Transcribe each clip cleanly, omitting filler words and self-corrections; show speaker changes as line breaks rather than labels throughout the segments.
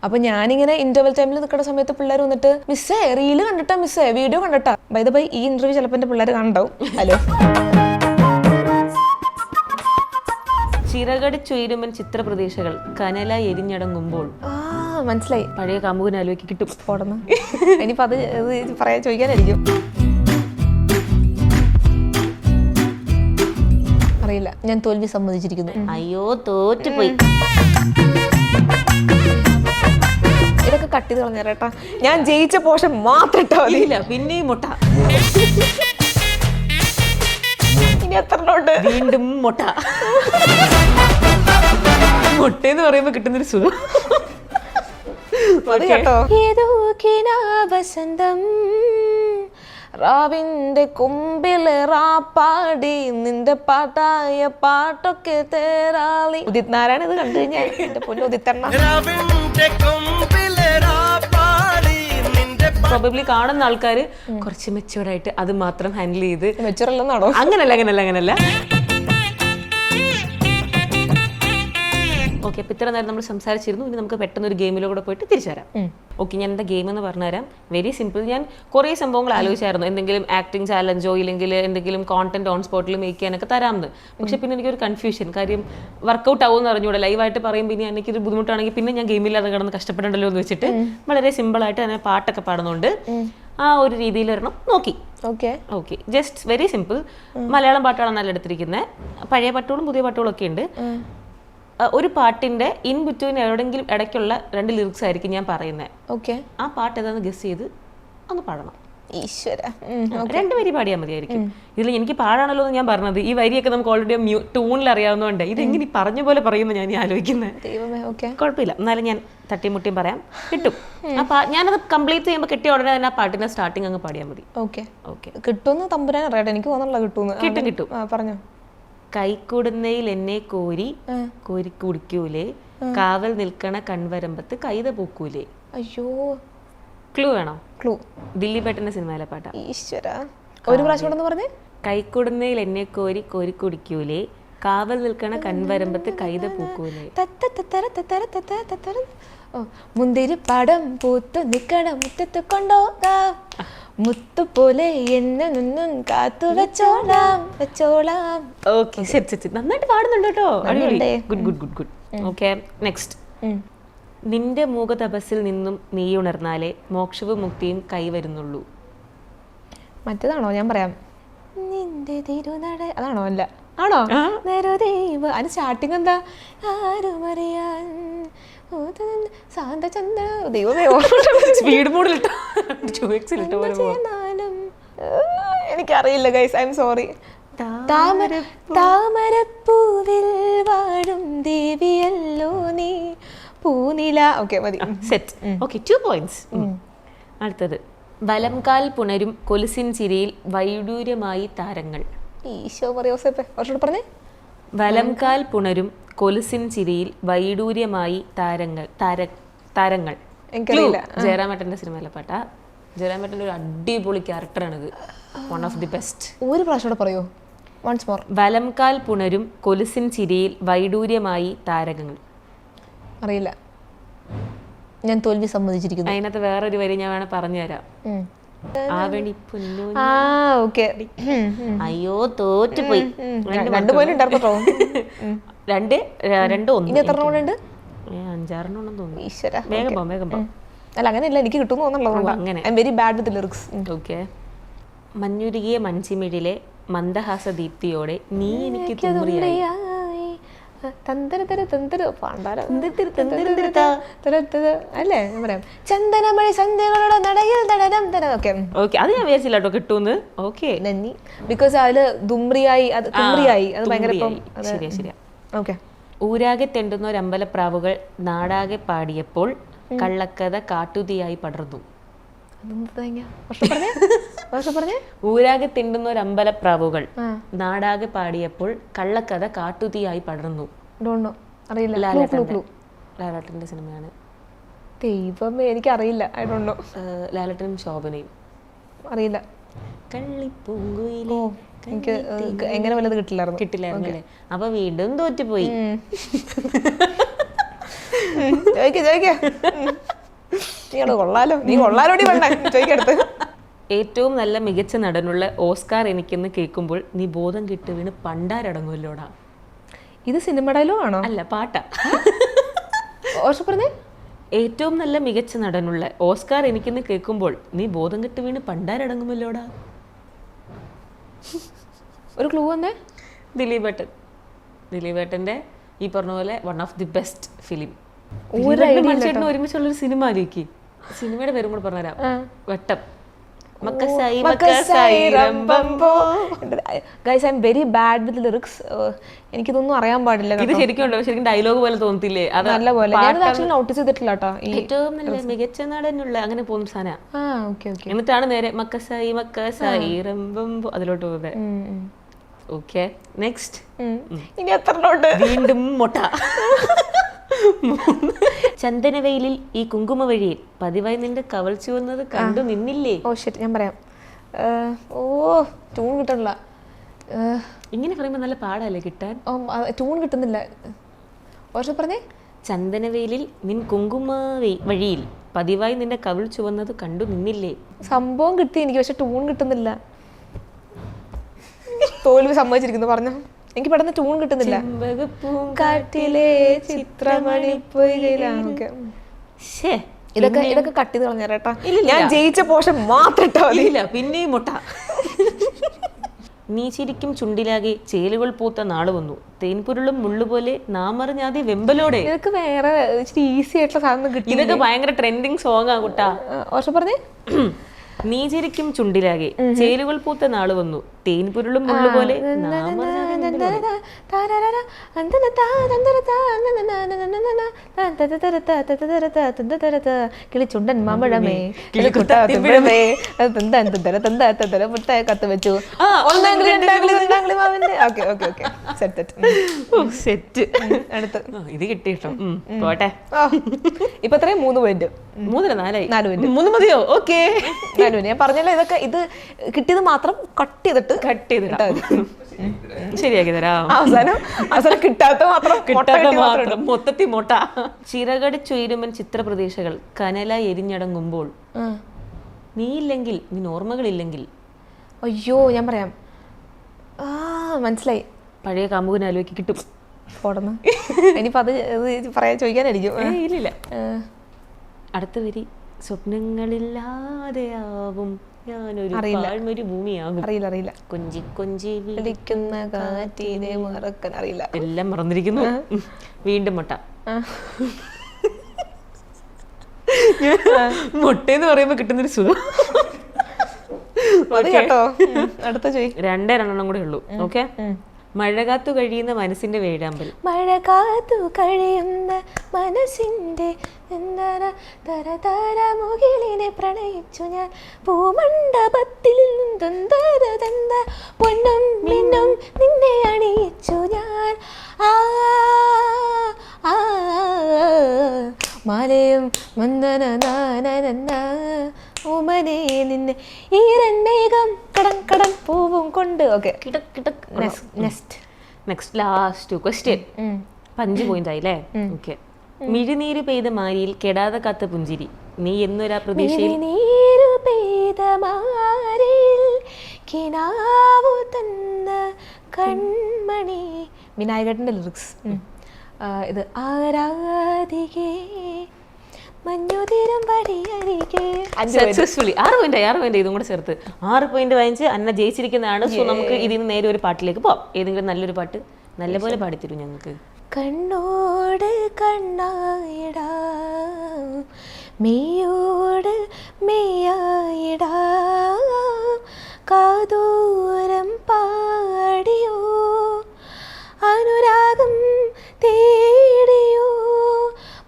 അപ്പൊ ഞാനിങ്ങനെ ഇന്റർവെൽ ടൈമിൽ നിൽക്കുന്ന സമയത്ത് പിള്ളേർ വന്നിട്ട് മിസ്സേ റീല് കണ്ടിട്ടാ മിസ്സേ വീഡിയോ കണ്ടിട്ടാ ബൈ ദ ബൈ ഈ ഇന്റർവ്യൂ ചിലപ്പോൾ എന്റെ പിള്ളേർ കണ്ടാവും. ഹലോ
ചിറകടിച്ചുയരുമൻ ചിത്രപ്രതീക്ഷകൾ കനലായി എരിഞ്ഞടങ്ങുമ്പോൾ
മനസ്സിലായി.
പഴയ കാമുകനാലോയ്ക്ക് കിട്ടും
പോടന്ന് ഇനിയിപ്പോ അത് പറയാൻ ചോദിക്കാനായിരിക്കും. അറിയില്ല, ഞാൻ തോൽവി സമ്മതിച്ചിരിക്കുന്നു.
അയ്യോ തോറ്റുപോയി.
ഇതൊക്കെ കട്ട് ചെയ്ത് കളഞ്ഞേട്ടാ. ഞാൻ ജയിച്ച പോഷൻ മാത്രം ഇട്ടാ മതിയില്ല.
പിന്നെയും മുട്ട,
ഇനി എത്രണ്ട്
വീണ്ടും മുട്ട. മുട്ടയെന്ന് പറയുമ്പോ കിട്ടുന്നൊരു സുഖം.
ഏതോ വസന്തം റാവിന്റെ കൊമ്പില് റാപ്പാടി നിന്റെ പാട്ടായ പാട്ടൊക്കെ തേരാളി. ഉദിത് നാരായണ ഇത് കണ്ടു കഴിഞ്ഞാൽ എന്റെ പൊന്നു ഉദിത്തണ്ണ.
പ്രോബബ്ലി കാണുന്ന ആൾക്കാര് കുറച്ച് മെച്ചൂർഡ് ആയിട്ട് അത് മാത്രം ഹാൻഡിൽ ചെയ്ത്.
മെച്ചൂറല്ലെന്നാണോ?
അങ്ങനല്ല. ഓക്കെ, അപ്പൊ ഇത്ര നേരം നമ്മൾ സംസാരിച്ചിരുന്നു. ഇനി നമുക്ക് പെട്ടെന്ന് ഒരു ഗെയിമിലൂടെ പോയിട്ട് തിരിച്ചു വരാം. ഓക്കെ, ഞാൻ എന്താ ഗെയിം എന്ന് പറഞ്ഞുതരാം. Very simple. ഞാൻ കുറേ സംഭവങ്ങൾ ആലോചിച്ചായിരുന്നു, എന്തെങ്കിലും ആക്ടിങ് ചാലഞ്ചോ ഇല്ലെങ്കിൽ എന്തെങ്കിലും കോണ്ടന്റ് ഓൺ സ്പോട്ടിൽ മേക്ക് ചെയ്യാനൊക്കെ തരാമെന്ന്. പക്ഷെ പിന്നെ എനിക്കൊരു കൺഫ്യൂഷൻ, കാര്യം വർക്കൗട്ട് ആവുമെന്ന് അറിഞ്ഞൂടെ. ലൈവായിട്ട് പറയുമ്പോൾ ഇനി എനിക്കൊരു ബുദ്ധിമുട്ടാണെങ്കിൽ പിന്നെ ഞാൻ ഗെയിമില്ലാതെ കിടന്ന് കഷ്ടപ്പെടണ്ടല്ലോ എന്ന് വെച്ചിട്ട് വളരെ സിമ്പിളായിട്ട് തന്നെ പാട്ടൊക്കെ പാടുന്നുണ്ട്. ആ ഒരു രീതിയിൽ വരണം നോക്കി. Okay, just very simple. Malayalam പാട്ടുകളാണ് നല്ല എടുത്തിരിക്കുന്നത്. പഴയ പാട്ടുകളും പുതിയ പാട്ടുകളും ഒക്കെ ഉണ്ട്. ഒരു പാട്ടിന്റെ ഇൻ ബിറ്റ്വീൻ എവിടെങ്കിലും ഇടയ്ക്കുള്ള 2 ലിറിക്സ് ആയിരിക്കും ഞാൻ പറയുന്നത്.
ഓക്കെ,
ആ പാട്ട് ഏതാണെന്ന് ഗസ് ചെയ്ത് ഒന്ന് പാടണം.
ഈശ്വര,
2 വരി പാടിയാൽ മതിയായിരിക്കും. ഇതിൽ എനിക്ക് പാടാണല്ലോ എന്ന് ഞാൻ പറഞ്ഞത്. ഈ വരിയൊക്കെ നമുക്ക് ഓൾറെഡി ട്യൂണിൽ അറിയാവുന്നതുകൊണ്ട് ഇതെങ്ങനെ പറഞ്ഞ പോലെ പറയുമ്പോൾ ഞാൻ ആലോചിക്കുന്നത്. കുഴപ്പമില്ല, എന്നാലും ഞാൻ തട്ടിമുട്ടിയും പറയാം, കിട്ടും. ഞാനത് കംപ്ലീറ്റ് ചെയ്യുമ്പോൾ കിട്ടിയ ഉടനെ തന്നെ ആ പാട്ടിന്റെ സ്റ്റാർട്ടിങ് അങ്ങ് പാടിയാൽ മതി.
ഓക്കെ, കിട്ടുമെന്ന് തമ്പുരാൻ അറിയട്ടെ. എനിക്ക് തോന്നുന്നില്ല കിട്ടും.
കിട്ടും.
പറഞ്ഞോ.
കൈക്കുടുന്നയിൽ എന്നെ കോരി കോരി കുടിക്കൂലേ, കാവൽ നിൽക്കണ കൺവരമ്പത്ത് കൈത പൂക്കൂലേ.
അയ്യോ,
ക്ലൂ വേണോ?
ക്ലൂ
ദില്ലീപേട്ടന്റെ സിനിമയിലെ പാട്ടാ.
ഈശ്വര, ഒരു പ്രാവശ്യം പറഞ്ഞേ.
കൈക്കുടുന്നയിൽ എന്നെ കോരി കോരി കുടിക്കൂലേ, കാവൽ നിൽക്കണ കൺവരമ്പത്ത് കൈത പൂക്കൂലേ.
മുന്തിരി പാടം പൂത്തു നിക്കണ മുറ്റത്ത് കൊണ്ടോകാം, മുത്തുപോലെ എന്നെ നിന്നും കാത്തു വെച്ചോളാം.
ഓക്കെ, ശരി, നന്നായിട്ട് പാടുന്നുണ്ട് കേട്ടോ. ഗുഡ്. Okay, next. നിന്റെ മൂകതപസ്സിൽ നിന്നും നീ ഉണർന്നാലേ മോക്ഷവും മുക്തിയും കൈവരുന്നുള്ളൂ.
മറ്റേതാണോ? ഞാൻ പറയാം. നിന്റെ തിരുനട അതാണോ? അല്ല, ആണോ? അതിന് സ്റ്റാർട്ടിങ് എന്താ? ആരുമറിയാൻ
സ്പീഡ് മോഡിലിട്ടോ
എനിക്കറിയില്ല ഗൈസ്, ഐ എം സോറി. താമരപ്പൂവിൽ വാഴും ദേവിയല്ലോ നീ പൂനില. ഓക്കെ, മതി.
സെറ്റ്. Okay, 2 points. അടുത്തത്. വലംകാൽ പുണരും കൊലുസിൻ ചിരിയിൽ വൈഡൂര്യമായി താരങ്ങൾ.
ഈശോ പറഞ്ഞേ.
വലംകാൽ പുണരും കൊലുസിൻ ചിരിയിൽ വൈഡൂര്യമായി താരങ്ങൾ. ജയറാമേട്ടന്റെ സിനിമയിലെ പാട്ടാ. ജയറാമേട്ടന്റെ ഒരു അടിപൊളി ക്യാരക്ടറാണിത്. One of the best.
ഒരു പ്രാവശ്യം പറയോ? Once more.
വലംകാൽ പുണരും കൊലുസിൻ ചിരിയിൽ വൈഡൂര്യമായി താരങ്ങൾ.
അറിയില്ല, ഞാൻ തോൽവി സമ്മതിച്ചിരിക്കുന്നു.
അതിനകത്ത് വേറൊരു വരി ഞാൻ വേണേ പറഞ്ഞു തരാം. അയ്യോ തോറ്റുപോയി.
2 പോയിന്റ് ഉണ്ടായിരുന്നോ?
2-1.
5-6
തോന്നുന്നു. വേഗം പോ.
അല്ല, അങ്ങനെയല്ല, എനിക്ക് കിട്ടുന്നു തോന്നുന്നുള്ളത്.
അങ്ങനെ
I am very bad with lyrics.
Okay. മഞ്ഞുരുകിയ മൺചിമിഴിലെ മന്ദഹാസ ദീപ്തിയോടെ നീ എനിക്ക് തുമ്രിയായി.
അല്ലേ, ഞാൻ പറയാം. ചന്ദനമഴി സന്ധ്യകളുടെ നടയിൽ നടനം.
ഓക്കെ, അത് ഞാൻ വിചാരിച്ചില്ല കേട്ടോ കിട്ടൂന്ന്. ഓക്കെ,
ബിക്കോസ് അതില് ദുംറിയായി, അത് തുമ്രിയായി, അത് ഭയങ്കര.
ശരിയാ.
ഓക്കെ.
ഊരാകെ തെണ്ടുന്ന ഒരമ്പലപ്രാവുകൾ നാടാകെ പാടിയപ്പോൾ കള്ളക്കഥ കാട്ടുതീയായി പടർന്നു. ഊരാകെ തിണ്ടുന്ന ഒരമ്പലപ്രാവുകൾ നാടാകെ പാടിയപ്പോൾ കള്ളക്കഥ കാട്ടുതീയായി പടർന്നു. ലാലേട്ടന്റെ സിനിമയാണ്.
ദൈവമേ, എനിക്കറിയില്ല. I don't know.
ലാലേട്ടനും ശോഭനയും.
അറിയില്ല.
കള്ളിപ്പൂങ്കുയിലേ
എനിക്ക് എങ്ങനെ വല്ലത് കിട്ടില്ലായിരുന്നു
അല്ലേ? അപ്പൊ വീണ്ടും തോറ്റുപോയി.
ചോദിക്ക നീ കൊള്ളാലോ, നീ കൊള്ളാലോടി വേണ്ട ചോദിക്കടുത്ത്.
ഏറ്റവും നല്ല മികച്ച നടനുള്ള ഓസ്കാർ എനിക്കെന്ന് കേൾക്കുമ്പോൾ നീ ബോധം കിട്ടി വീണ് പണ്ടാരടങ്ങുമല്ലോടാ.
ഇത് സിനിമ ഡയലോഗ് ആണോ?
അല്ല, പാട്ടാ.
പറഞ്ഞേ.
ഏറ്റവും നല്ല മികച്ച നടനുള്ള ഓസ്കാർ എനിക്കെന്ന് കേൾക്കുമ്പോൾ നീ ബോധം കിട്ടി വീണ് പണ്ടാരടങ്ങുമല്ലോടാ.
ഒരു ക്ലൂ വന്നേ.
ദിലീപ് ഏട്ടൻ്റെ ഈ പറഞ്ഞ പോലെ one of the best film.
ഒരു
ഒരുമിച്ചുള്ളൊരു സിനിമ ആലോചിക്ക്. സിനിമയുടെ പേരും കൂടെ പറഞ്ഞുതരാം. വെട്ടം.
Guys I am very bad with lyrics. എനിക്കിതൊന്നും അറിയാൻ പാടില്ല.
ഇത് ശരിക്കും ഡയലോഗ് പോലെ തോന്നത്തില്ലേ?
നല്ല പോലെ ആക്ച്വലി നോട്ടീസ് ചെയ്തിട്ടില്ല കേട്ടോ.
ഏറ്റവും നല്ല മികച്ച നടനുള്ള അങ്ങനെ പോകുന്ന സാധനം. എന്നിട്ടാണ് നേരെ മക്കസായി റംബംബോ അതിലോട്ട് പോകുന്നത്. Okay, next.
ഇനി എത്ര നോട്ട്?
വീണ്ടും മൊട്ട. ചന്ദനവെയിലിൽ ഈ കുങ്കുമ വഴിയിൽ പതിവായി നിന്റെ കവൾ ചുവന്നത് കണ്ടു നിന്നില്ലേ.
ഓ ശരി, ഞാൻ പറയാം. ട്യൂൺ കിട്ടണില്ല.
ഇങ്ങനെ പറയുമ്പോ നല്ല പാടല്ലേ കിട്ടാൻ.
ട്യൂൺ കിട്ടുന്നില്ല. പറഞ്ഞേ.
ചന്ദനവെയിലിൽ നിൻ കുങ്കുമ വഴിയിൽ പതിവായി നിന്റെ കവിൾ ചുവന്നത് കണ്ടു നിന്നില്ലേ.
സംഭവം കിട്ടി എനിക്ക്, പക്ഷെ ട്യൂൺ കിട്ടുന്നില്ല. തോൽവി സമ്മതിച്ചിരിക്കുന്നു. പറഞ്ഞു. എനിക്ക് പെട്ടെന്ന് ട്യൂൺ കിട്ടുന്നില്ല. ഇതൊക്കെ കട്ട് ചെയ്ത് കളഞ്ഞേട്ടാ. ഞാൻ ജയിച്ച പോഷൻ മാത്രം ഇല്ല.
പിന്നെയും മുട്ട. നീ ചിരിക്കും ചുണ്ടിലാകെ ചേലുകൾ പൂത്ത നാള് വന്നു, തേൻപുരുളും മുള്ളുപോലെ നാമറിഞ്ഞാതെ വെമ്പലോടെ.
ഇതൊക്കെ വേറെ ഈസി ആയിട്ടുള്ള സാധനം കിട്ടി.
ഇതൊക്കെ ഭയങ്കര ട്രെൻഡിങ് സോങ് ആ കുട്ടാ.
പറഞ്ഞേ.
നീ ചിരിക്കും ചുണ്ടിലാകെ ചേലുകൾ പൂത്ത നാള് വന്നു, തേൻപുരുളും മുള്ളുപോലെ
കിളിച്ചുണ്ടൻ മാമ്പഴമേ കത്ത് വെച്ചു.
സെറ്റ്. അടുത്ത് ഇത് കിട്ടിട്ടോ. പോട്ടെ.
ഇപ്പൊ എത്രയും 3 പോയിന്റ്.
4 പോയിന്റ് മതിയോ? ഓക്കെ,
ഞാൻ പറഞ്ഞല്ലോ. ഇതൊക്കെ ഇത് കിട്ടിയത് മാത്രം കട്ട് ചെയ്തിട്ട്
ശരിയാക്കി തരാം.
അവസാനം കിട്ടാത്ത മാത്രം
മൊത്തത്തിൽ മൊട്ട. ചിറകടിച്ചുയരുമൻ ചിത്രപ്രതീക്ഷകൾ കനലായി എരിഞ്ഞടങ്ങുമ്പോൾ നീയില്ലെങ്കിൽ, നീ ഓർമ്മകളില്ലെങ്കിൽ.
അയ്യോ, ഞാൻ പറയാം. മനസ്സിലായി.
പഴയ കാമുകനെ ആലോചിക്ക് കിട്ടും.
പോടന്ന്. ഇനിയിപ്പോ അത് പറയാൻ ചോദിക്കാനായിരിക്കും.
ഇല്ലില്ല. അടുത്ത വരി. സ്വപ്നങ്ങളില്ലാതെയാവും ഞാനൊരു പാഴ്മൊരു ഭൂമിയാകും.
അറിയില്ല.
കൊഞ്ചി കൊഞ്ചി
വിളിക്കുന്ന കാറ്റിനെ മറക്കാൻ അറിയില്ല.
എല്ലാം മറന്നിരിക്കുന്നു. വീണ്ടും മുട്ട. മുട്ടയെന്ന് പറയുമ്പോ കിട്ടുന്നൊരു സുഖം.
അടുത്ത ചോദി.
2 കൂടെ ഉള്ളൂ. ഓക്കെ. മഴകാത്തു കഴിയുന്ന മനസ്സിന്റെ വേഴാമ്പൽ.
മഴകാത്തു കഴിയുന്ന മനസ്സിന്റെ മുകിലിനെ പ്രണയിച്ചു ഞാൻ പൂമണ്ഡപത്തിൽ പൊന്നും മിന്നും നിന്നെ അണിയിച്ചു ഞാൻ. മാലയും ഓമനെ നിന്നെ ഈരന്മേഘം കടം പൂവും കൊണ്ട്. Okay,
next last question. 5 point ആയില്ലേ? ഓക്കെ. മിഴിനീര് പെയ്ത മാരിയിൽ കെടാതെ കാത്ത പുഞ്ചിരി നീ എന്നൊരാ പ്രതീക്ഷയിൽ.
നീരു പെയ്ത മാരിയിൽ കിനാവു തന്ന കൺമണി. വിനായകന്റെ ലിറിക്സ്. ഇത് ആരാധികേ മഞ്ഞുതിരം വഴിയരികെ.
സക്സസ്ഫുള്ളി 6 പോയിന്റ് ഇതും കൂടെ ചേർത്ത് 6 പോയിന്റ് വാങ്ങിച്ച് അന്ന ജയിച്ചിരിക്കുന്നതാണ്. സോ നമുക്ക് ഇതിന് നേരെ ഒരു പാട്ടിലേക്ക് പോവാം. ഏതെങ്കിലും നല്ലൊരു പാട്ട് നല്ലപോലെ പാടിത്തരും ഞങ്ങൾക്ക്.
കണ്ണോട് കണ്ണായിടാ മെയ്യോട് മെയ്യായിടാ കാതോരം പാടിയോ അനുരാഗം തേടിയോ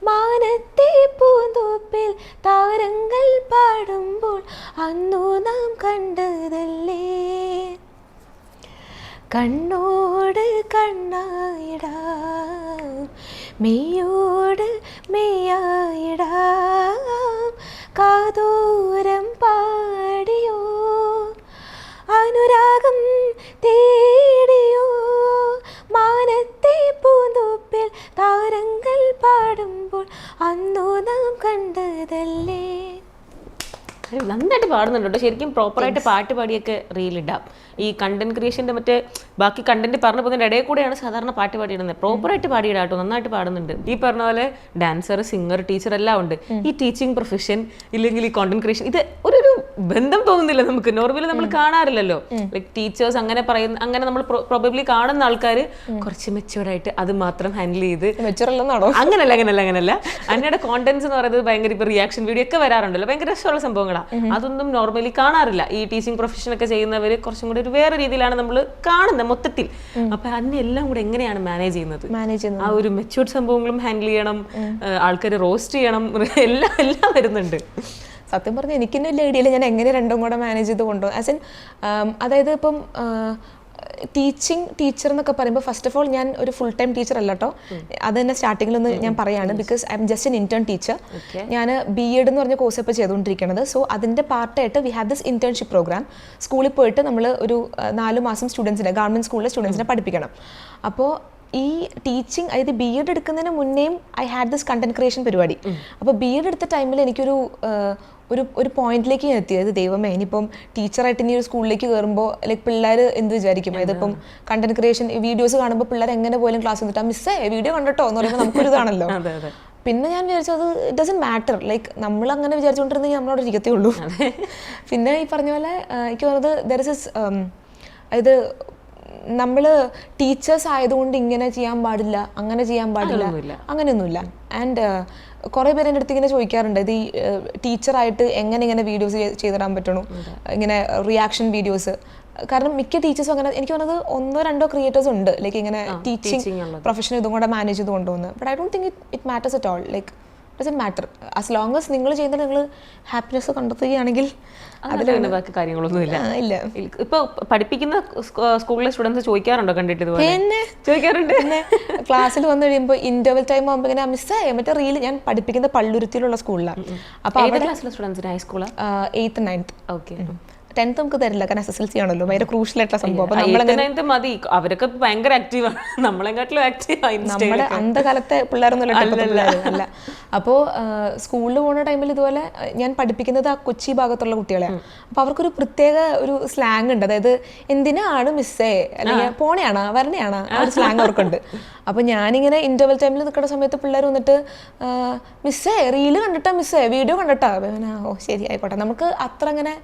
മാനത്തെ പൂന്തോപ്പിൽ താരങ്ങൾ പാടുമ്പോൾ അന്നു നാം കണ്ടതല്ലേ. കണ്ണോട് കണ്ണായിടാ മെയ്യോട് മെയ്യായിടാ കാതോരം പാടിയോ അനുരാഗം തേടിയോ മാനത്തെ പൂന്തോപ്പിൽ താരങ്ങൾ പാടുമ്പോൾ കാട്ടുതല്ലേ.
നന്നായിട്ട് പാടുന്നുണ്ട് കേട്ടോ. ശരിക്കും പ്രോപ്പറായിട്ട് പാട്ട് പാടിയൊക്കെ റീലിടാം. ഈ കണ്ടന്റ് ക്രിയേഷന്റെ മറ്റേ ബാക്കി കണ്ടന്റ് പറഞ്ഞു പോകുന്നതിന്റെ ഇടയിൽ കൂടെയാണ് സാധാരണ പാട്ട് പാടിയിടുന്നത്. പ്രോപ്പറായിട്ട് പാടിയിടാം കേട്ടോ, നന്നായിട്ട് പാടുന്നുണ്ട്. ഈ പറഞ്ഞ പോലെ ഡാൻസർ, സിംഗർ, ടീച്ചർ എല്ലാം ഉണ്ട്. ഈ ടീച്ചിങ് പ്രൊഫഷൻ ഇല്ലെങ്കിൽ ഈ കോണ്ടന്റ് ക്രിയേഷൻ ഇത് ഒരു ബന്ധം തോന്നുന്നില്ല നമുക്ക്. നോർമലി നമ്മൾ കാണാറില്ലല്ലോ. ലൈക് ടീച്ചേഴ്സ് അങ്ങനെ പറയുന്ന, അങ്ങനെ നമ്മൾ പ്രോബബ്ലി കാണുന്ന ആൾക്കാർ കുറച്ച് മെച്ചുവേർഡ് ആയിട്ട് അത് മാത്രം ഹാൻഡിൽ ചെയ്ത്, അങ്ങനല്ല അന്നയുടെ കോണ്ടന്റ്സ് എന്ന് പറയുന്നത് ഭയങ്കര ഇപ്പൊ റിയാക്ഷൻ വീഡിയോ ഒക്കെ വരാറുണ്ടല്ലോ, ഭയങ്കര രസമുള്ള സംഭവങ്ങളാണ്. അതൊന്നും നോർമലി കാണാറില്ല. ഈ ടീച്ചിങ് പ്രൊഫഷൻ ഒക്കെ ചെയ്യുന്നവർ കുറച്ചും കൂടി ഒരു വേറെ രീതിയിലാണ് നമ്മൾ കാണുന്നത് മൊത്തത്തിൽ. അപ്പൊ അതിനെ എല്ലാം കൂടെ എങ്ങനെയാണ് മാനേജ് ചെയ്യുന്നത്? ആ ഒരു മെച്യൂർഡ് സംഭവങ്ങളും ഹാൻഡിൽ ചെയ്യണം, ആൾക്കാർ റോസ്റ്റ് ചെയ്യണം, എല്ലാം വരുന്നുണ്ട്.
സത്യം പറഞ്ഞാൽ എനിക്ക് തന്നെ വലിയ ഐഡിയയില്ല ഞാൻ എങ്ങനെ രണ്ടും കൂടെ മാനേജ് ചെയ്ത് കൊണ്ടുപോകും. ആസ് ഇൻ അതായത് ഇപ്പം ടീച്ചർ എന്നൊക്കെ പറയുമ്പോൾ ഫസ്റ്റ് ഓഫ് ഓൾ ഞാൻ ഒരു ഫുൾ ടൈം ടീച്ചർ അല്ല കേട്ടോ. അത് തന്നെ സ്റ്റാർട്ടിങ്ങിലൊന്ന് ഞാൻ പറയാണ്, because I'm just an intern teacher. ഞാൻ BEd എന്ന് പറഞ്ഞ കോഴ്സ് ഇപ്പോൾ ചെയ്തുകൊണ്ടിരിക്കുന്നത്. സോ അതിൻ്റെ പാർട്ടായിട്ട് we have this internship programme. സ്കൂളിൽ പോയിട്ട് നമ്മൾ ഒരു 4 മാസം സ്റ്റുഡൻസിനെ, ഗവൺമെൻറ് സ്കൂളിലെ സ്റ്റുഡൻസിനെ പഠിപ്പിക്കണം. അപ്പോൾ ഈ ടീച്ചിങ്, അതായത് BEd എടുക്കുന്നതിന് മുന്നേയും I had this content creation പരിപാടി. അപ്പോൾ BEd എടുത്ത ടൈമിൽ എനിക്കൊരു ഒരു പോയിന്റിലേക്ക് ഞാൻ എത്തി. അതായത് ദൈവമേ, ഇനിയിപ്പം ടീച്ചറായിട്ട് ഇനി ഒരു സ്കൂളിലേക്ക് കയറുമ്പോൾ ലൈക്ക് പിള്ളേർ എന്ത് വിചാരിക്കും? അതായത് ഇപ്പം കണ്ടന്റ് ക്രിയേഷൻ വീഡിയോസ് കാണുമ്പോൾ പിള്ളേർ എങ്ങനെ പോലും ക്ലാസ് വന്നിട്ട് മിസ്സേ വീഡിയോ കണ്ടോ എന്ന് പറയുമ്പോൾ നമുക്കൊരു ഇതാണല്ലോ. പിന്നെ ഞാൻ വിചാരിച്ചു അത് ഇറ്റ് ഡസൻറ്റ് മാറ്റർ, ലൈക്ക് നമ്മൾ അങ്ങനെ വിചാരിച്ചുകൊണ്ടിരുന്നെങ്കിൽ നമ്മളവിടെ ഇരിക്കത്തേ ഉള്ളൂ. പിന്നെ ഈ പറഞ്ഞ പോലെ എനിക്ക് പറഞ്ഞത് ദർ ഇസ് അതായത് നമ്മൾ ടീച്ചേഴ്സ് ആയതുകൊണ്ട് ഇങ്ങനെ ചെയ്യാൻ പാടില്ല, അങ്ങനെ ചെയ്യാൻ പാടില്ല, അങ്ങനെയൊന്നുമില്ല. ആൻഡ് കുറേ പേര് എൻ്റെ അടുത്ത് ഇങ്ങനെ ചോദിക്കാറുണ്ട്, ഇത് ഈ ടീച്ചറായിട്ട് എങ്ങനെ വീഡിയോസ് ചെയ്തിടാൻ പറ്റണു, ഇങ്ങനെ റിയാക്ഷൻ വീഡിയോസ്. കാരണം മിക്ക ടീച്ചേഴ്സും അങ്ങനെ, എനിക്ക് പറഞ്ഞത് 1-2 ക്രിയേറ്റേഴ്സ് ഉണ്ട് ലൈക്ക് ഇങ്ങനെ ടീച്ചിങ് പ്രൊഫഷൻ ഇതും കൂടെ മാനേജ് ചെയ്ത് കൊണ്ടുപോകുന്നത്. But I don't think it matters at all. Like doesn't matter as long as നിങ്ങൾ ചെയ്യുന്നത് നിങ്ങൾ ഹാപ്പിനെസ് കണ്ടെത്തുകയാണെങ്കിൽ
അതിൽ ബാക്കി കാര്യങ്ങളൊന്നുമില്ല.
ഇല്ല.
ഇപ്പൊ പഠിപ്പിക്കുന്ന സ്കൂളിലെ സ്റ്റുഡൻസ് ചോദിക്കാറുണ്ടോ കണ്ടിട്ട്? ഇതുപോലെ ചോദിക്കാറുണ്ട്.
പിന്നെ ക്ലാസ്സിൽ വന്നു കഴിയുമ്പോൾ ഇന്റർവൽ ടൈം ആകുമ്പോൾ ഇങ്ങനെ മിസ്സേ മറ്റേ റീല്, ഞാൻ പഠിപ്പിക്കുന്ന പള്ളുരുത്തിയിലുള്ള സ്കൂളിലാണ്.
അപ്പൊ അവിടെ ക്ലാസ്സിലെ സ്റ്റുഡൻസിന് high school
8th 9th.
Okay.
10th നമുക്ക് തരില്ല, കാരണം SSLC ആണല്ലോ, ഭയങ്കര ക്രൂഷ്യൽ ആയിട്ടുള്ള സംഭവം.
മതി, അവരൊക്കെ ഭയങ്കര ആക്റ്റീവാണ്, നമ്മളെക്കാട്ടിലും ആക്റ്റീവായി.
നമ്മുടെ അന്ധകാലത്തെ പിള്ളേരൊന്നും അല്ല. അപ്പോൾ സ്കൂളിൽ പോകുന്ന ടൈമിൽ ഇതുപോലെ ഞാൻ പഠിപ്പിക്കുന്നത് ആ കൊച്ചി ഭാഗത്തുള്ള കുട്ടികളെയാണ്. അപ്പോൾ അവർക്കൊരു പ്രത്യേക ഒരു സ്ലാങ് ഉണ്ട്. അതായത് എന്തിനാണ് മിസ്സേ, അല്ലെങ്കിൽ പോണെയാണോ വരണയാണോ, ആ ഒരു സ്ലാങ് അവർക്കുണ്ട്. അപ്പോൾ ഞാനിങ്ങനെ ഇന്റർവൽ ടൈമിൽ നിൽക്കുന്ന സമയത്ത് പിള്ളേർ വന്നിട്ട് മിസ്സേ റീല് കണ്ടിട്ടാ, മിസ്സേ വീഡിയോ കണ്ടിട്ടാ. ഓ ശരി ആയിക്കോട്ടെ. നമുക്ക് അത്ര അങ്ങനെ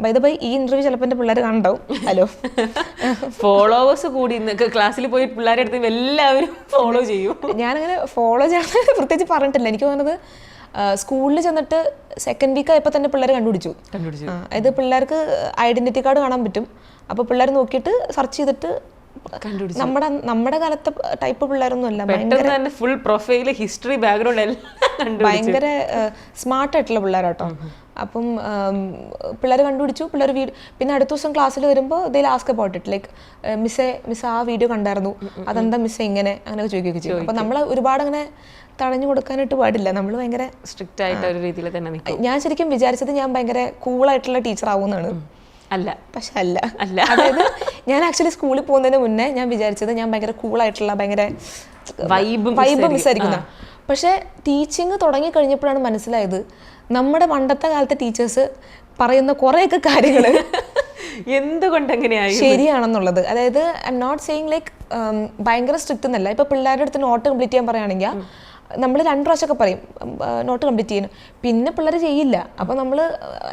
ബൈ ദ ബൈ ഈ ഇന്റർവ്യൂ ചിലപ്പോൾ എൻ്റെ പിള്ളേർ കാണണ്ടാവും. ഹലോ,
ഫോളോവേഴ്സ് കൂടി ക്ലാസ്സിൽ പോയി പിള്ളേരെ അടുത്ത് എല്ലാവരും ഫോളോ ചെയ്യും.
ഞാനങ്ങനെ ഫോളോ ചെയ്യാൻ പ്രത്യേകിച്ച് പറഞ്ഞിട്ടില്ല. എനിക്ക് തോന്നുന്നത് സ്കൂളിൽ ചെന്നിട്ട് സെക്കൻഡ് വീക്ക് ആയപ്പോൾ തന്നെ പിള്ളേർ കണ്ടുപിടിച്ചു. അതായത് പിള്ളേർക്ക് ഐഡന്റിറ്റി കാർഡ് കാണാൻ പറ്റും. അപ്പോൾ പിള്ളേർ നോക്കിയിട്ട് സെർച്ച് ചെയ്തിട്ട് നമ്മുടെ കാലത്തെ ടൈപ്പ് പിള്ളേരൊന്നും അല്ല,
ഫുൾ പ്രൊഫൈൽ ഹിസ്റ്ററി ബാക്ക്ഗ്രൗണ്ട്
ഭയങ്കര സ്മാർട്ട് ആയിട്ടുള്ള പിള്ളേരാട്ടോ. അപ്പം പിള്ളേർ കണ്ടുപിടിച്ചു. പിള്ളേർ പിന്നെ അടുത്ത ദിവസം ക്ലാസ്സിൽ വരുമ്പോൾ they ask about it, like miss ആ വീഡിയോ കണ്ടായിരുന്നു, അതെന്താ മിസ് ഇങ്ങനെ അങ്ങനെയൊക്കെ ചോദിക്കുകയൊക്കെ ചെയ്യും. അപ്പം നമ്മൾ ഒരുപാട് അങ്ങനെ തടഞ്ഞു കൊടുക്കാനായിട്ട് പാടില്ല. നമ്മൾ ഭയങ്കര
സ്ട്രിക്റ്റ് ആയിട്ട് ഒരു രീതിയിൽ തന്നെ.
ഞാൻ ശരിക്കും വിചാരിച്ചത് ഞാൻ ഭയങ്കര കൂളായിട്ടുള്ള ടീച്ചർ ആവുമെന്നാണ്.
അല്ല,
പക്ഷെ അല്ല. അതായത് ഞാൻ ആക്ച്വലി സ്കൂളിൽ പോകുന്നതിന് മുന്നേ ഞാൻ വിചാരിച്ചത് ഞാൻ ഭയങ്കര കൂളായിട്ടുള്ള ഭയങ്കര വൈബ് മിസ്സായിരിക്കുന്ന. പക്ഷെ ടീച്ചിങ് തുടങ്ങി കഴിഞ്ഞപ്പോഴാണ് മനസ്സിലായത് നമ്മുടെ പണ്ടത്തെ കാലത്തെ ടീച്ചേഴ്സ് പറയുന്ന കുറേയൊക്കെ കാര്യങ്ങൾ
എന്തുകൊണ്ട് എങ്ങനെയായി
ശരിയാണെന്നുള്ളത്. അതായത് I'm not saying like ഭയങ്കര സ്ട്രിക്റ്റ് എന്നല്ല. ഇപ്പൊ പിള്ളേരുടെ അടുത്ത് നോട്ട് കംപ്ലീറ്റ് ചെയ്യാൻ പറയുകയാണെങ്കിൽ നമ്മൾ 2 പ്രാവശ്യമൊക്കെ പറയും നോട്ട് കംപ്ലീറ്റ് ചെയ്യണം, പിന്നെ പിള്ളേർ ചെയ്യില്ല. അപ്പൊ നമ്മൾ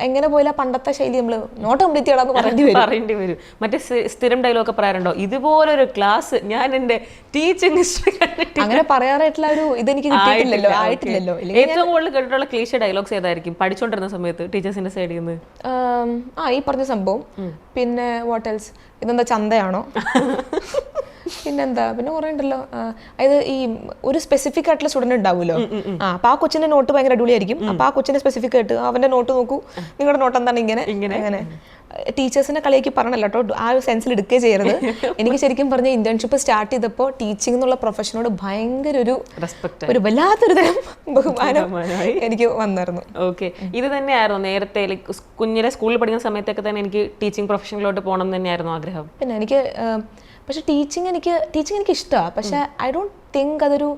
എങ്ങനെ പോയില്ല പണ്ടത്തെ ശൈലി നമ്മൾ നോട്ട് കംപ്ലീറ്റ് ചെയ്യണമെന്ന് പറയേണ്ടി വരും.
മറ്റേ സ്ഥിരം ഡയലോഗ് പറയാറുണ്ടോ, ഇതുപോലൊരു ക്ലാസ് ഞാൻ എന്റെ ടീച്ചിങ് ഹിസ്റ്ററി കണ്ടിട്ട്
അങ്ങനെ പറയാറായിട്ടുള്ള ഒരു ഇതെനിക്ക് ആയിട്ടില്ലല്ലോ.
ഏറ്റവും കൂടുതൽ കേട്ടിട്ടുള്ള ക്ലീഷേ ഡയലോഗ്സ് ഏതായിരിക്കും പഠിച്ചോണ്ടിരുന്ന സമയത്ത് ടീച്ചേഴ്സിന്റെ സൈഡിൽ നിന്ന്?
ഈ പറഞ്ഞ സംഭവം. പിന്നെ വാട്ട് എൽസ്, ഇതെന്താ ചന്തയാണോ? പിന്നെന്താ, പിന്നെ കുറേ ഉണ്ടല്ലോ. അതായത് ഈ ഒരു സ്പെസിഫിക് ആയിട്ടുള്ള സ്റ്റുഡന്റ് ഉണ്ടാവുമല്ലോ, അപ്പൊ ആ കൊച്ചിന്റെ നോട്ട് ഭയങ്കര അടിപൊളിയായിരിക്കും. അപ്പൊ ആ കൊച്ചിന്റെ സ്പെസിഫിക് ആയിട്ട് അവന്റെ നോട്ട് നോക്കൂ, നിങ്ങളുടെ നോട്ട് എന്താണ് ഇങ്ങനെ അങ്ങനെ. ടീച്ചേഴ്സിന്റെ കളിയാക്കി പറഞ്ഞല്ലോ കേട്ടോ, ആ ഒരു സെൻസിൽ എടുക്കുകയും ചെയ്യരുത്. എനിക്ക് ശരിക്കും പറഞ്ഞ ഇന്റേൺഷിപ്പ് സ്റ്റാർട്ട് ചെയ്തപ്പോൾ ടീച്ചിങ് എന്നുള്ള പ്രൊഫഷനോട് ഭയങ്കര ഒരു വല്ലാത്തൊരു തരം ബഹുമാനം എനിക്ക് വന്നായിരുന്നു.
ഓക്കെ, ഇത് തന്നെയായിരുന്നു നേരത്തെ കുഞ്ഞിലെ സ്കൂളിൽ പഠിക്കുന്ന സമയത്തൊക്കെ തന്നെ എനിക്ക് ടീച്ചിങ് പ്രൊഫഷനിലോട്ട് പോകണം എന്ന് തന്നെയായിരുന്നു ആഗ്രഹം.
പിന്നെ എനിക്ക് പക്ഷെ ടീച്ചിങ് എനിക്ക് ഇഷ്ടമാണ്. പക്ഷെ ഐ ഡോണ്ട് തിങ്ക് അതൊരു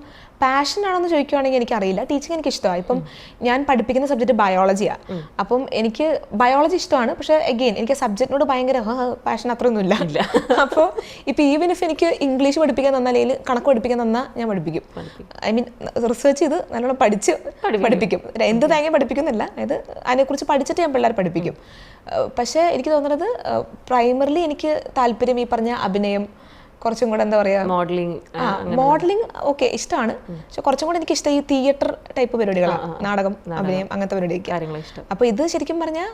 പാഷൻ ആണെന്ന് ചോദിക്കുവാണെങ്കിൽ എനിക്കറിയില്ല. ടീച്ചിങ് എനിക്ക് ഇഷ്ടമാണ്. ഇപ്പം ഞാൻ പഠിപ്പിക്കുന്ന സബ്ജക്റ്റ് ബയോളജിയാണ്. അപ്പം എനിക്ക് ബയോളജി ഇഷ്ടമാണ്. പക്ഷേ എഗെയിൻ എനിക്ക് സബ്ജക്റ്റിനോട് ഭയങ്കര പാഷൻ അത്രയൊന്നുമില്ല. അപ്പോൾ ഇപ്പം ഈവൻ ഇഫ് എനിക്ക് ഇംഗ്ലീഷ് പഠിപ്പിക്കാൻ തന്നാൽ അല്ലെങ്കിൽ കണക്ക് പഠിപ്പിക്കാൻ തന്നാൽ ഞാൻ പഠിപ്പിക്കും. ഐ മീൻ റിസർച്ച് ചെയ്ത് നല്ലോണം പഠിച്ച് പഠിപ്പിക്കും. എന്ത് തേങ്ങ പഠിപ്പിക്കുന്നില്ല, അതായത് അതിനെക്കുറിച്ച് പഠിച്ചിട്ട് ഞാൻ പിള്ളേരെ പഠിപ്പിക്കും. പക്ഷേ എനിക്ക് തോന്നുന്നത് പ്രൈമറിലി എനിക്ക് താല്പര്യം ഈ പറഞ്ഞ അഭിനയം, കുറച്ചും കൂടെ എന്താ പറയാ മോഡലിംഗ് ഓക്കെ ഇഷ്ടമാണ്. പക്ഷെ കുറച്ചും കൂടെ എനിക്ക് ഇഷ്ടം ഈ തിയേറ്റർ ടൈപ്പ് പരിപാടികളാണ്, നാടകം, അഭിനയം, അങ്ങനത്തെ പരിപാടിയൊക്കെ. അപ്പൊ ഇത് ശരിക്കും പറഞ്ഞാൽ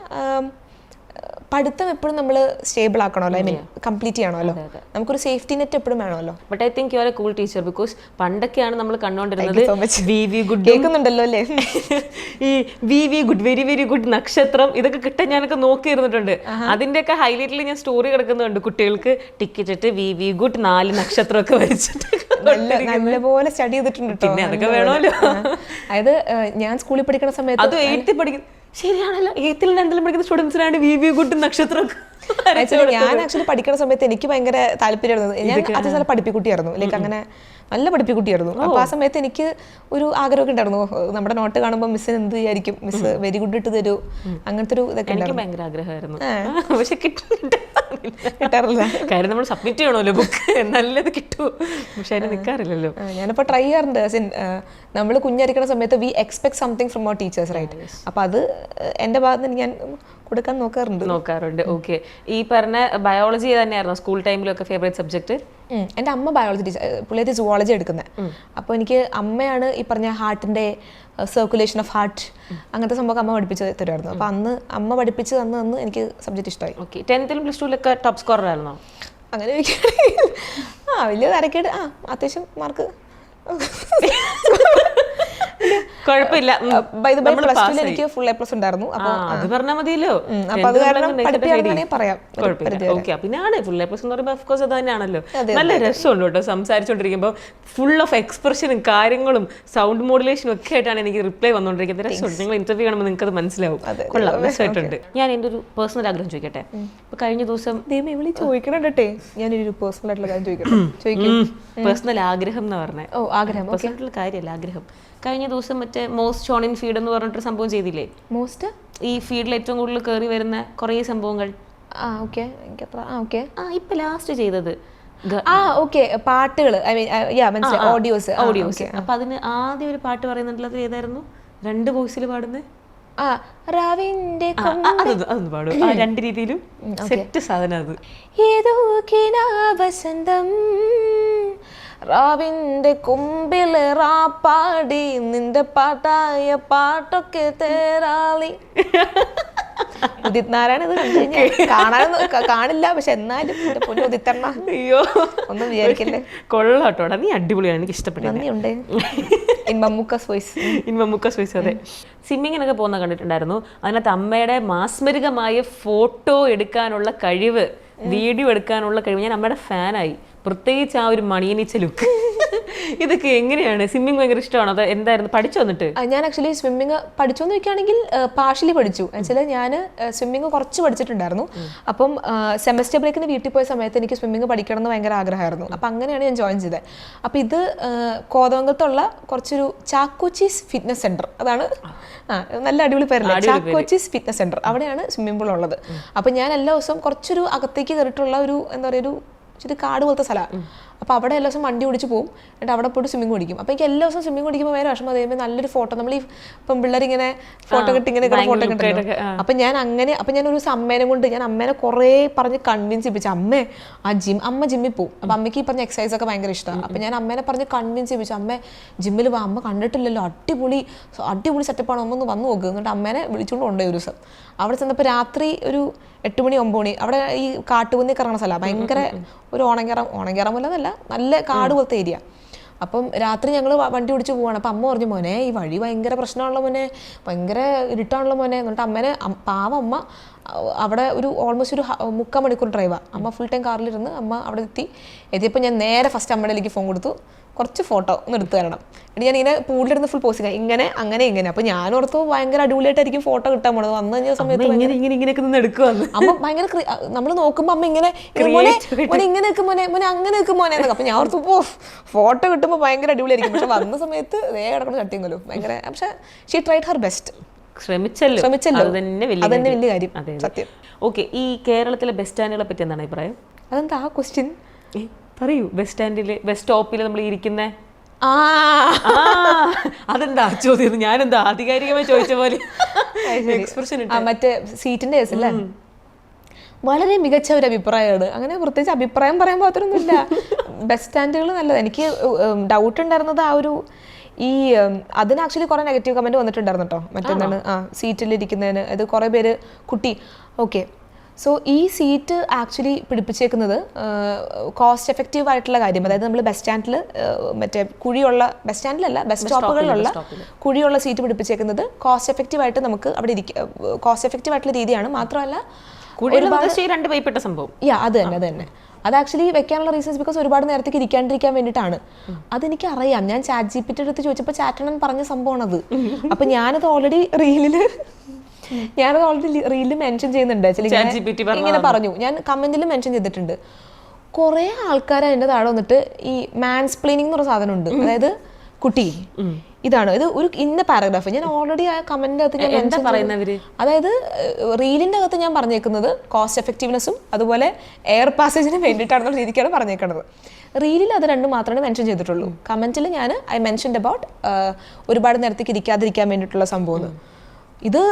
പഠിത്തം എപ്പോഴും നമ്മൾ സ്റ്റേബിൾ ആക്കണമല്ലോ, ഐ മീൻ കംപ്ലീറ്റ് ചെയ്യണമല്ലോ. നമുക്കൊരു സേഫ്റ്റി നെറ്റ് എപ്പോഴും വേണമല്ലോ.
But I think you are a cool teacher because പണ്ടൊക്കെയാണ് നമ്മൾ കണ്ടുകൊണ്ടിരുന്നത്
കേൾക്കുന്നുണ്ടല്ലോ അല്ലേ
ഈ V good very very good നക്ഷത്രം ഇതൊക്കെ കിട്ടാൻ ഞാനൊക്കെ നോക്കിയിരുന്നിട്ടുണ്ട്. അതിന്റെയൊക്കെ ഹൈലൈറ്റിൽ ഞാൻ സ്റ്റോറി കിടക്കുന്നുണ്ട്, കുട്ടികൾക്ക് ടിക്കറ്റ് വി ഗുഡ് 4 നക്ഷത്രമൊക്കെ വരച്ചിട്ട്
നല്ലപോലെ സ്റ്റഡി ചെയ്തിട്ടുണ്ട്.
പിന്നെ അതൊക്കെ വേണമല്ലോ.
അതായത് ഞാൻ സ്കൂളിൽ പഠിക്കുന്ന സമയത്ത്,
അത് 8th പഠിക്കുന്ന, ശരിയാണല്ലോ, 8th 9th പഠിക്കുന്ന സ്റ്റുഡൻസിനാണ് വി ഗുഡ് നക്ഷത്രം.
ഞാൻ ആക്ച്വലി പഠിക്കുന്ന സമയത്ത് എനിക്ക് ഭയങ്കര താല്പര്യമായിരുന്നു. ഞാൻ അത് ചില പഠിപ്പിക്കുട്ടിയായിരുന്നു, ലൈക്ക് അങ്ങനെ നല്ല പഠിപ്പിക്കുട്ടിയായിരുന്നു. അപ്പൊ ആ സമയത്ത് എനിക്ക് ഒരു ആഗ്രഹമൊക്കെ ഉണ്ടായിരുന്നു, നമ്മുടെ നോട്ട് കാണുമ്പോൾ മിസ്സിന് എന്ത് വിചാരിക്കും, മിസ് വെരി ഗുഡ് ഇട്ട് തരൂ, അങ്ങനത്തെ ഒരു ഇതൊക്കെ
എനിക്ക് ഭയങ്കര ആഗ്രഹമായിരുന്നു. പക്ഷെ കിട്ടാറില്ല, കാര്യം നമ്മൾ സബ്മിറ്റ് ചെയ്യണമല്ലോ ബുക്ക്, നല്ലത് കിട്ടുമോ. പക്ഷെ അതിന് നിൽക്കാറില്ലല്ലോ.
ഞാനിപ്പോൾ ട്രൈ ചെയ്യാറുണ്ട്. നമ്മൾ കുഞ്ഞായിരിക്കുന്ന സമയത്ത് we expect something from our teachers, right? അപ്പൊ അത് എൻ്റെ ഭാഗത്ത് നിന്ന് ഞാൻ കൊടുക്കാൻ നോക്കാറുണ്ട്.
ഓക്കെ. ഈ പറഞ്ഞ ബയോളജി തന്നെയായിരുന്നു സ്കൂൾ ടൈമിലൊക്കെ ഫേവറേറ്റ് സബ്ജക്ട്?
എൻ്റെ അമ്മ ബയോളജി ടീച്ചർ, പുള്ളിയത് സുവോളജി എടുക്കുന്നത്. അപ്പോൾ എനിക്ക് അമ്മയാണ് ഈ പറഞ്ഞ ഹാർട്ടിൻ്റെ സർക്കുലേഷൻ ഓഫ് ഹാർട്ട് അങ്ങനത്തെ സംഭവം അമ്മ പഠിപ്പിച്ച് തരുമായിരുന്നു. അപ്പോൾ അന്ന് അമ്മ പഠിപ്പിച്ച് തന്ന് എനിക്ക് സബ്ജക്റ്റ് ഇഷ്ടമായി.
Okay. 10th plus 2 top scorer ആയിരുന്നോ?
അങ്ങനെ വലിയ തരക്കേട്, അത്യാവശ്യം മാർക്ക്
കുഴപ്പമില്ല.
എനിക്ക് ഫുൾ എ പ്ലസ് ഉണ്ടായിരുന്നു.
അത് പറഞ്ഞാൽ മതിയല്ലോ. പിന്നെയാണ് ഫുൾ എ പ്ലസ് എന്ന് പറയുമ്പോൾ ഓഫ് കോഴ്സ് അത് തന്നെയാണല്ലോ. നല്ല രസമുണ്ട് കേട്ടോ സംസാരിച്ചോണ്ടിരിക്കുമ്പോൾ. ഫുൾ ഓഫ് എക്സ്പ്രഷനും കാര്യങ്ങളും സൗണ്ട് മോഡുലേഷനും ഒക്കെ ആയിട്ടാണ് എനിക്ക് റിപ്ലൈ വന്നുകൊണ്ടിരിക്കുന്നത്. രസമുണ്ട്. നിങ്ങൾ ഇന്റർവ്യൂ കാണുമ്പോൾ നിങ്ങൾക്ക് അത് മനസ്സിലാവും. കൊള്ളാം, രസമായിട്ടുണ്ട്. ഞാൻ എൻ്റെ ഒരു പേഴ്സണൽ ആഗ്രഹം ചോദിക്കട്ടെ. ഇപ്പൊ കഴിഞ്ഞ ദിവസം
ചോദിക്കണേ, ഞാനൊരു പേഴ്സണൽ ആയിട്ടുള്ള കാര്യം ചോദിക്കട്ടെ.
പേഴ്സണൽ ആഗ്രഹം എന്ന് പറഞ്ഞത് പേഴ്സണൽ കാര്യമല്ല, ആഗ്രഹം. കഴിഞ്ഞ ദിവസം മറ്റേ മോസ്റ്റ് ഷോൺ ഇൻ ഫീഡ് എന്ന് പറഞ്ഞിട്ടൊരു സംഭവം ചെയ്തില്ലേ?
മോസ്റ്റ്
ഈ ഫീഡിൽ ഏറ്റവും കൂടുതൽ കയറി വരുന്ന കുറേ സംഭവങ്ങൾ. ഇപ്പൊ ലാസ്റ്റ് ചെയ്തത്
പാട്ടുകൾ, ഓഡിയോസ്.
അപ്പൊ അതിന് ആദ്യം ഒരു പാട്ട് പറയുന്നുണ്ടല്ലോ, ഏതായിരുന്നു? 2 വോയിസിൽ പാടുന്നത്. അതൊന്ന് പാടും. 2 രീതിയിലും സെറ്റ് സാധനം അത്.
ഏതോ വസന്തം റാവിന്റെ കൊമ്പില് റാപ്പാടി നിന്റെ പാട്ടായ പാട്ടൊക്കെ തേരാളി. ഉദിത് നാരായണ ഇത് കണ്ടു കഴിഞ്ഞാൽ കാണില്ല, പക്ഷെ എന്നാലും ഉദിത്തണ്ണ
അയ്യോ
ഒന്നും വിചാരിക്കല്ലേ.
കൊള്ളാട്ടോടാ, നീ അടിപൊളിയാണ്, എനിക്ക് ഇഷ്ടപ്പെട്ടു.
നന്ദിയുണ്ട്. In Mammookka's voice.
അതെ. സ്വിമ്മിങ്ങിനൊക്കെ പോകുന്ന കണ്ടിട്ടുണ്ടായിരുന്നു. അതിനകത്ത് അമ്മയുടെ മാസ്മരികമായ ഫോട്ടോ എടുക്കാനുള്ള കഴിവ്, വീഡിയോ എടുക്കാനുള്ള കഴിവ്, ഞാൻ അമ്മയുടെ ഫാനായി. പ്രത്യേകിച്ച് ആ ഒരു മണിയനിച്ച ലുക്ക്. ഇതൊക്കെ എങ്ങനെയാണ്? സ്വിമ്മിങ് ഭയങ്കര ഇഷ്ടമാണോ? അത് എന്തായിരുന്നു? പഠിച്ചു വന്നിട്ട്?
ഞാൻ ആക്ച്വലി സ്വിമ്മിങ് പഠിച്ചോന്ന് ചോദിക്കുകയാണെങ്കിൽ പാർഷ്യലി പഠിച്ചു. എന്നുവെച്ചാൽ ഞാൻ സ്വിമ്മിങ് കുറച്ച് പഠിച്ചിട്ടുണ്ടായിരുന്നു. അപ്പം സെമസ്റ്റർ ബ്രേക്കിന് വീട്ടിൽ പോയ സമയത്ത് എനിക്ക് സ്വിമ്മിങ് പഠിക്കണം എന്ന് ഭയങ്കര ആഗ്രഹമായിരുന്നു. അപ്പം അങ്ങനെയാണ് ഞാൻ ജോയിൻ ചെയ്തത്. അപ്പം ഇത് കോതമംഗലത്തുള്ള കുറച്ചൊരു ചാക്കോച്ചീസ് ഫിറ്റ്നസ് സെന്റർ, അതാണ് നല്ല അടിപൊളി പേരല്ലേ, ചാക്കോച്ചീസ് ഫിറ്റ്നസ് സെന്റർ. അവിടെയാണ് സ്വിമ്മിംഗ് പൂൾ ഉള്ളത്. അപ്പം ഞാൻ എല്ലാ ദിവസവും കുറച്ചൊരു അകത്തേക്ക് കയറിയിട്ടുള്ള ഒരു എന്താ പറയുക, ഒരു ഇച്ചിരി കാട് പോലത്തെ സ്ഥലമാണ്. അപ്പോൾ അവിടെ എല്ലാ ദിവസം വണ്ടി ഓടിച്ച് പോകും, എന്നിട്ട് അവിടെ പോയിട്ട് സ്വിമ്മിങ് പഠിക്കും. അപ്പോൾ എനിക്ക് എല്ലാ ദിവസവും സ്വിമ്മിങ് പഠിക്കുമ്പോൾ വേറെ വിഷമം. അതേപോലെ നല്ലൊരു ഫോട്ടോ, നമ്മൾ ഈ ഇപ്പം പിള്ളേരിങ്ങനെ ഫോട്ടോ കിട്ടി ഇങ്ങനെ ഫോട്ടോ കിട്ടും. അപ്പം ഞാൻ ഒരു അമ്മേനെ കൊണ്ട് ഞാൻ അമ്മേനെ കുറേ പറഞ്ഞ് കൺവിൻസ് ചെയ്യിപ്പിച്ചു. അമ്മ ജിമ്മിൽ പോകും. അപ്പം അമ്മയ്ക്ക് ഈ പറഞ്ഞ എക്സസൈസ് ഒക്കെ ഭയങ്കര ഇഷ്ടമാണ്. അപ്പം ഞാൻ അമ്മേനെ പറഞ്ഞ് കൺവിൻസ് ചെയ്യിപ്പിച്ചു, അമ്മ ജിമ്മിൽ വാ, അമ്മ കണ്ടിട്ടില്ലല്ലോ, അടിപൊളി സെറ്റപ്പാണ്, അമ്മ ഒന്ന് വന്ന് നോക്കുക. എന്നിട്ട് അമ്മേനെ വിളിച്ചുകൊണ്ട് കൊണ്ടുപോയി ഒരു ദിവസം. അവിടെ ചെന്നപ്പോൾ രാത്രി ഒരു 8 മണി 9 മണി, അവിടെ ഈ കാട്ടുപന്നി കറങ്ങുന്ന സ്ഥലമാണ്, ഭയങ്കര ഒരു ഓണങ്കേറം പോലെ എന്നല്ല, നല്ല കാട് പോലത്തെ ഏരിയ. അപ്പം രാത്രി ഞങ്ങൾ വണ്ടി ഓടിച്ച് പോവാണ്. അപ്പം അമ്മ പറഞ്ഞു, മോനെ ഈ വഴി ഭയങ്കര പ്രശ്നമാണല്ലോ മോനെ, ഭയങ്കര ഇരുട്ടാണല്ലോ മോനെ. എന്നിട്ട് അമ്മേനെ പാവം അമ്മ അവിടെ ഒരു ഓൾമോസ്റ്റ് ഒരു 3/4 മണിക്കൂർ ഡ്രൈവാണ്. അമ്മ ഫുൾ ടൈം കാറിലിരുന്ന് അമ്മ അവിടെ എത്തിയപ്പോൾ ഞാൻ നേരെ ഫസ്റ്റ് അമ്മയുടെ ഫോൺ കൊടുത്തു, കുറച്ച് ഫോട്ടോ ഒന്ന് എടുത്തു തരണം. എന്നിട്ട് ഞാൻ ഇങ്ങനെ പൂളിലിരുന്ന് ഫുൾ പോസ്റ്റ് ചെയ്യാം, ഇങ്ങനെ അങ്ങനെ ഇങ്ങനെ. അപ്പോൾ ഞാൻ ഓർത്തു ഭയങ്കര അടിപൊളിയായിട്ടായിരിക്കും ഫോട്ടോ കിട്ടാൻ പോണത്. വന്നു കഴിഞ്ഞ സമയത്ത് അമ്മ ഭയങ്കര നമ്മൾ നോക്കുമ്പോൾ അമ്മ ഇങ്ങനെ മോനെ ഇങ്ങനെ നിൽക്കും മോനെ മോനെ അങ്ങനെ നിൽക്കും മോനെ എന്നൊക്കെ. അപ്പോൾ ഞാൻ ഓർത്തു ഫോട്ടോ കിട്ടുമ്പോൾ ഭയങ്കര അടിപൊളിയായിരിക്കും. പക്ഷെ വന്ന സമയത്ത് കിടക്കണം ചട്ടിയെങ്കിലും ഭയങ്കര. പക്ഷെ ഷീ ട്രൈഡ് ഹർ ബെസ്റ്റ്.
ശ്രമിച്ചല്ലോ,
അതന്നെ വലിയ കാര്യം. സത്യം.
ഓക്കെ, ഈ കേരളത്തിലെ ബസ് സ്റ്റാൻഡുകളെ പറ്റി എന്താണ് അഭിപ്രായം?
അതെന്താ ആ ക്വസ്റ്റ്യൻ?
പറയൂ. ബസ് സ്റ്റാൻഡില് ബസ് സ്റ്റോപ്പിൽ നമ്മൾ ഇരിക്കുന്ന അതെന്താ ചോദ്യം? ഞാനെന്താ ആധികാരികമായി ചോദിച്ച പോലെ എക്സ്പ്രഷൻ
മറ്റേ സീറ്റിന്റെ കേസ് അല്ലേ? വളരെ മികച്ച ഒരു അഭിപ്രായമാണ്. അങ്ങനെ പ്രത്യേകിച്ച് അഭിപ്രായം പറയാൻ പാത്രമൊന്നുമില്ല. ബസ് സ്റ്റാൻഡുകൾ നല്ലത്. എനിക്ക് ഡൗട്ട് ഉണ്ടായിരുന്നത് ആ ഒരു അതിന് ആക്ച്വലി കുറെ നെഗറ്റീവ് കമന്റ് വന്നിട്ടുണ്ടായിരുന്നു കേട്ടോ. മറ്റെന്താണ് സീറ്റിലിരിക്കുന്നതിന്. അത് കുറെ പേര് കുട്ടി ഓക്കെ. സോ ഈ സീറ്റ് ആക്ച്വലി പിടിപ്പിച്ചേക്കുന്നത് കോസ്റ്റ് എഫക്റ്റീവ് ആയിട്ടുള്ള കാര്യം. അതായത് നമ്മൾ ബസ് സ്റ്റാൻഡിൽ മറ്റേ കുഴിയുള്ള ബസ് സ്റ്റാൻഡിലല്ല ബസ് സ്റ്റോപ്പുകളിലുള്ള കുഴിയുള്ള സീറ്റ് പിടിപ്പിച്ചേക്കുന്നത് കോസ്റ്റ് എഫക്റ്റീവ് ആയിട്ട് നമുക്ക് അവിടെ കോസ്റ്റ് എഫക്റ്റീവ് ആയിട്ടുള്ള രീതിയാണ്. മാത്രമല്ല
രണ്ട് പൈപ്പെട്ട സംഭവം
അത് തന്നെ അത് ആക്ച്വലി വെക്കാനുള്ള റീസൺസ് ബിക്കോസ് ഒരുപാട് നേരത്തേക്ക് ഇരിക്കാണ്ടിരിക്കാൻ വേണ്ടിയിട്ടാണ്. അതെനിക്ക് അറിയാം. ഞാൻ ചാറ്റ് ജിപിടി അടുത്ത് ചോദിച്ചപ്പോൾ ചാറ്റണൻ പറഞ്ഞ സംഭവമാണത്. അപ്പം ഞാനത് ഓൾറെഡി റീലിൽ മെൻഷൻ ചെയ്യുന്നുണ്ട്. ഇങ്ങനെ പറഞ്ഞു, ഞാൻ കമന്റിൽ മെൻഷൻ ചെയ്തിട്ടുണ്ട്. കുറേ ആൾക്കാർ അതിൻ്റെ താഴെ വന്നിട്ട് ഈ മാൻസ്പ്ലെയിനിങ് എന്ന് പറഞ്ഞ സാധനമുണ്ട്. അതായത് കുട്ടി ഇതാണ് ഇത് ഒരു ഇന്ന പാരഗ്രാഫ് ഞാൻ ഓൾറെഡി ആ കമന്റിന്റെ അകത്ത് ഞാൻ
പറയുന്നവര്.
അതായത് റീലിന്റെ അകത്ത് ഞാൻ പറഞ്ഞേക്കുന്നത് കോസ്റ്റ് എഫക്റ്റീവ്നെസ്സും അതുപോലെ എയർ പാസേജിന് വേണ്ടിയിട്ടാണെന്നുള്ള രീതിക്കാണ് പറഞ്ഞേക്കുന്നത്. റീലിൽ അത് രണ്ടും മാത്രമേ മെൻഷൻ ചെയ്തിട്ടുള്ളൂ. കമന്റിൽ ഞാൻ ഐ മെൻഷൻഡ് അബൌട്ട് ഒരുപാട് നേരത്തേക്ക് ഇരിക്കാതിരിക്കാൻ വേണ്ടിയിട്ടുള്ള സംഭവം. ഇത്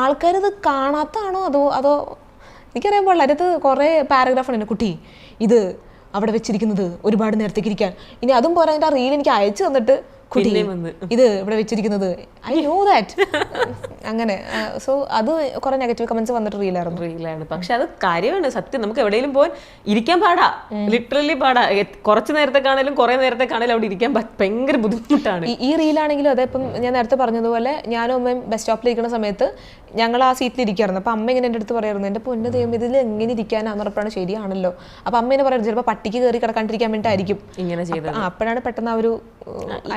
ആൾക്കാരിത് കാണാത്താണോ അതോ എനിക്കറിയാൻ പാടില്ല. അതിനകത്ത് കുറേ പാരഗ്രാഫ് ഉണ്ട്. കുട്ടി ഇത് അവിടെ വെച്ചിരിക്കുന്നത് ഒരുപാട് നേരത്തേക്ക് ഇരിക്കാൻ. ഇനി അതും പോരാ അതിൻ്റെ ആ റീൽ എനിക്ക് അയച്ചു തന്നിട്ട് കുട്ടി ഇത് ഇവിടെ വെച്ചിരിക്കുന്നത് ഐ നോ ദാറ്റ് അങ്ങനെ. സോ അത് കുറെ നെഗറ്റീവ് കമന്റ്സ് വന്നിട്ട് റീലാണ്.
പക്ഷെ അത് കാര്യമാണ്, സത്യം. നമുക്ക് എവിടെയെങ്കിലും പോയി ഇരിക്കാൻ പാടാ, ലിറ്ററലി പാടാ. കുറച്ച് നേരത്തേക്കാണേലും കുറെ നേരത്തേക്കാണേലും അവിടെ ഇരിക്കാൻ ഭയങ്കര ബുദ്ധിമുട്ടാണ്.
ഈ റീലാണെങ്കിലും അതെ. ഇപ്പം ഞാൻ നേരത്തെ പറഞ്ഞതുപോലെ ഞാനും അമ്മയും ബസ് സ്റ്റോപ്പിൽ ഇരിക്കുന്ന സമയത്ത് ഞങ്ങൾ ആ സീറ്റിൽ ഇരിക്കായിരുന്നു. അപ്പം അമ്മ ഇങ്ങനെ എൻ്റെ അടുത്ത് പറയായിരുന്നു, എൻ്റെ പൊന്നു ദൈവം ഇതിൽ എങ്ങനെ ഇരിക്കാനാന്ന് പറഞ്ഞപ്പോഴാണ് ശരിയാണല്ലോ. അപ്പം അമ്മ എന്നെ പറയുന്നത് ചിലപ്പോൾ പട്ടിക്ക് കയറി കിടക്കാണ്ടിരിക്കാൻ വേണ്ടിയിട്ടായിരിക്കും ഇങ്ങനെ ചെയ്തത്. അപ്പോഴാണ് പെട്ടെന്ന് ആ ഒരു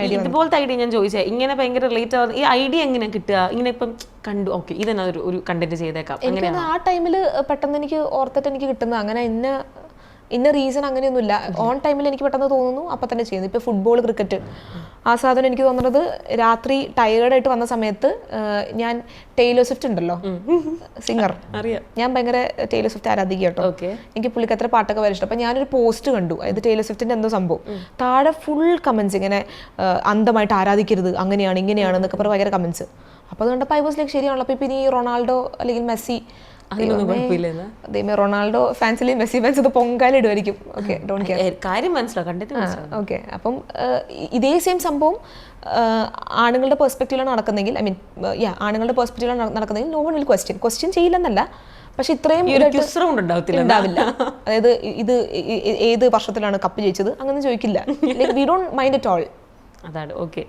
ഐഡിയ.
ഇതുപോലത്തെ ഐഡിയ ഞാൻ ചോദിച്ചേ, ഇങ്ങനെ ഭയങ്കര റിലേറ്റ് ആവുന്ന ഈ ഐഡിയ എങ്ങനെ കിട്ടുക? ഇങ്ങനെ ഇപ്പം കണ്ടു ഓക്കെ ഇതെന്നാ ഒരു കണ്ടന്റ് ചെയ്തേക്കാം.
എനിക്ക് ആ ടൈമിൽ പെട്ടെന്ന് എനിക്ക് ഓർത്തിട്ട് എനിക്ക് കിട്ടുന്നത് അങ്ങനെ ഇന്ന റീസൺ അങ്ങനെയൊന്നുമില്ല. ഓൺ ടൈമിൽ എനിക്ക് പെട്ടെന്ന് തോന്നുന്നു അപ്പം തന്നെ ചെയ്യുന്നു. ഇപ്പോൾ ഫുട്ബോൾ, ക്രിക്കറ്റ് ആ സാധനം എനിക്ക് തോന്നുന്നത് രാത്രി ടയേർഡായിട്ട് വന്ന സമയത്ത് ഞാൻ ടൈലർ സ്വിഫ്റ്റ് ഉണ്ടല്ലോ സിംഗർ,
അറിയാം.
ഞാൻ ഭയങ്കര ടൈലർ സ്വിഫ്റ്റ് ആരാധിക്കുക കേട്ടോ. എനിക്ക് പുള്ളിക്കത്ര പാട്ടൊക്കെ വളരെ ഇഷ്ടം. അപ്പം ഞാനൊരു പോസ്റ്റ് കണ്ടു, അതായത് ടൈലർ സ്വിഫ്റ്റിൻ്റെ എന്തോ സംഭവം. താഴെ ഫുൾ കമൻസ് ഇങ്ങനെ അന്ധമായിട്ട് ആരാധിക്കരുത്, അങ്ങനെയാണ് ഇങ്ങനെയാണ് എന്നൊക്കെ പറഞ്ഞ് ഭയങ്കര കമൻസ്. അപ്പോൾ അതുകൊണ്ട് ഐ വാസ് ലൈക്ക് ശരിയാണല്ലോ. അപ്പോൾ ഇപ്പം ഇനി റൊണാൾഡോ അല്ലെങ്കിൽ മെസ്സി റൊണാൾഡോ ഫാൻസിലെ മെസ്സി ഫാൻസ് ഇത് പൊങ്കാലിടുമായിരിക്കും. ഓക്കെ ഡോണ്ട് കെയർ,
കാര്യം മനസ്സിലാവും.
ഓക്കെ. അപ്പം ഇതേ സെയിം സംഭവം ആണുങ്ങളുടെ പെർസ്പെക്റ്റീവിലാണ് നടക്കുന്നെങ്കിൽ, ഐ മീൻ ആണുങ്ങളുടെ പെർസ്പെക്റ്റീവിലാണ് നടക്കുന്നെങ്കിൽ നോ വൺ വിൽ ക്വസ്റ്റ്യൻ ചെയ്യില്ലെന്നല്ല. പക്ഷെ ഇത്രയും ഉണ്ടാവില്ല. അതായത് ഇത് ഏത് വർഷത്തിലാണ് കപ്പ് ജയിച്ചത് അങ്ങനെ ചോദിക്കില്ല. We don't mind at all.
അതാണ് ഓക്കെ.